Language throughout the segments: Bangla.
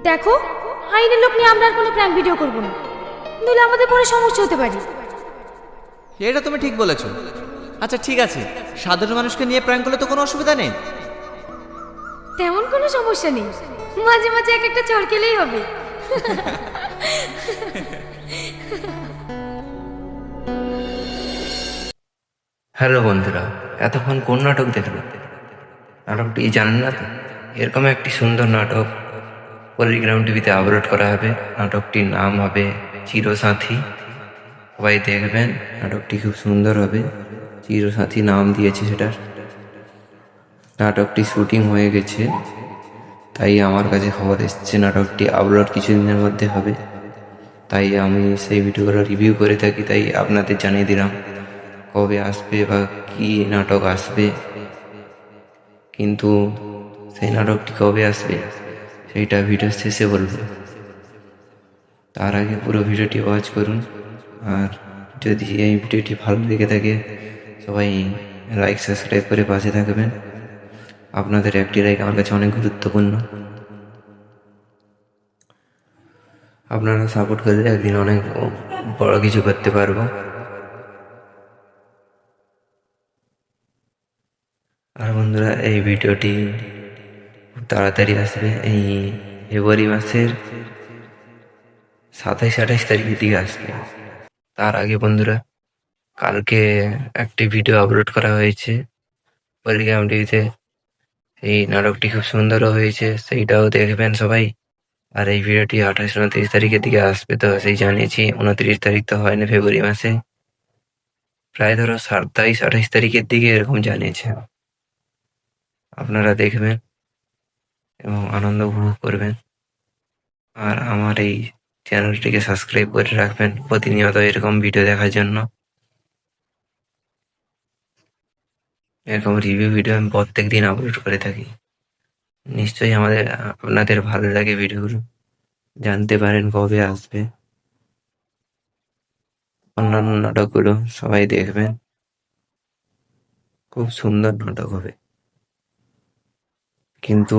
দেখো, আইনের লোক নিয়ে আমরা আর কোনো প্র্যাঙ্ক ভিডিও করবো না, নইলে আমাদের পরে সমস্যা হতে পারে। এটা তুমি ঠিক বলেছো। আচ্ছা ঠিক আছে, সাধারণ মানুষকে নিয়ে প্র্যাঙ্ক করলে তো কোনো অসুবিধা নেই। তেমন কোনো সমস্যা নেই, মাঝে মাঝে এক একটা চড় খেলেই হবে। হ্যালো বন্ধুরা, এতক্ষণ কোন নাটক দেখলো? নাটকটি জানেন না তো? এরকম একটি সুন্দর নাটক পলিগ্রাম টিভিতে আপলোড করা হবে। নাটকটির নাম হবে চিরসাথী। সবাই দেখবেন, নাটকটি খুব সুন্দর হবে। চিরসাথী নাম দিয়েছে সেটার। নাটকটি শুটিং হয়ে গেছে, তাই আমার কাছে খবর এসছে নাটকটি আপলোড কিছুদিনের মধ্যে হবে। তাই আমি সেই ভিডিওগুলো রিভিউ করে থাকি, তাই আপনাদের জানিয়ে দিলাম কবে আসবে বা কি নাটক আসবে। কিন্তু সেই নাটকটি কবে আসবে সেইটা ভিডিওর শেষে বলবো। তার আগে পুরো ভিডিওটি ওয়াচ করুন। আর যদি এই ভিডিওটি ভালো লেগে থাকে সবাই লাইক সাবস্ক্রাইব করে পাশে থাকবেন। আপনাদের একটি লাইক আমার কাছে অনেক গুরুত্বপূর্ণ। আপনারা সাপোর্ট করলে একদিন অনেক বড় কিছু করতে পারবো। আর বন্ধুরা, এই ভিডিওটি খুব তাড়াতাড়ি আসবে। এই ফেব্রুয়ারি মাসের 27-28 তারিখের দিকে আসবে। তার আগে বন্ধুরা, কালকে একটি ভিডিও আপলোড করা হয়েছে পলিগ্রাম টিভিতে। এই নাটকটি খুব সুন্দরও হয়েছে, সেইটাও দেখবেন সবাই। আর এই ভিডিওটি 28-29 তারিখের দিকে আসবে, তো সেই জানিয়েছি। 29 তারিখ তো হয় না ফেব্রুয়ারি মাসে, প্রায় ধরো 27-28 তারিখের দিকে এরকম জানিয়েছে। আপনারা দেখবেন এবং আনন্দ উপভোগ করবেন। আর আমার এই চ্যানেলটিকে সাবস্ক্রাইব করে রাখবেন প্রতিনিয়ত এরকম ভিডিও দেখার জন্য। এরকম রিভিউ ভিডিও আমি প্রত্যেক দিন আপলোড করে থাকি। নিশ্চয়ই আপনাদের ভালো লাগে ভিডিওগুলো, জানতে পারেন কবে আসবে। অন্যান্য নাটকগুলো সবাই দেখবেন, খুব সুন্দর নাটক হবে। কিন্তু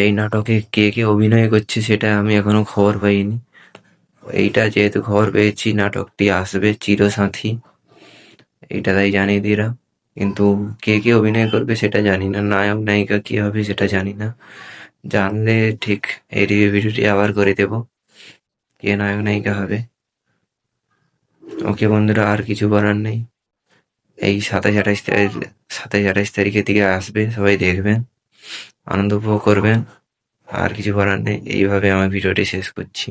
এই নাটকে কে কে অভিনয় করছে সেটা আমি এখনো খবর পাইনি। এইটা যেহেতু খবর পেয়েছি নাটকটি আসবে চিরসাথী, এইটা তাই জানিয়ে দিলাম। কিন্তু কে কে অভিনয় করবে সেটা জানি না, নায়ক নায়িকা কি হবে সেটা জানি না। জানলে ঠিক এই রিভিউ ভিডিওটি আবার করে দেব কে নায়ক নায়িকা হবে। ওকে বন্ধুরা, আর কিছু বলার নেই। এই 27-28 তারিখের দিকে আসবে, সবাই দেখবেন, আনন্দ উপভোগ করবেন। আর কিছু বলার নেই, এইভাবে আমার ভিডিওটি শেষ করছি।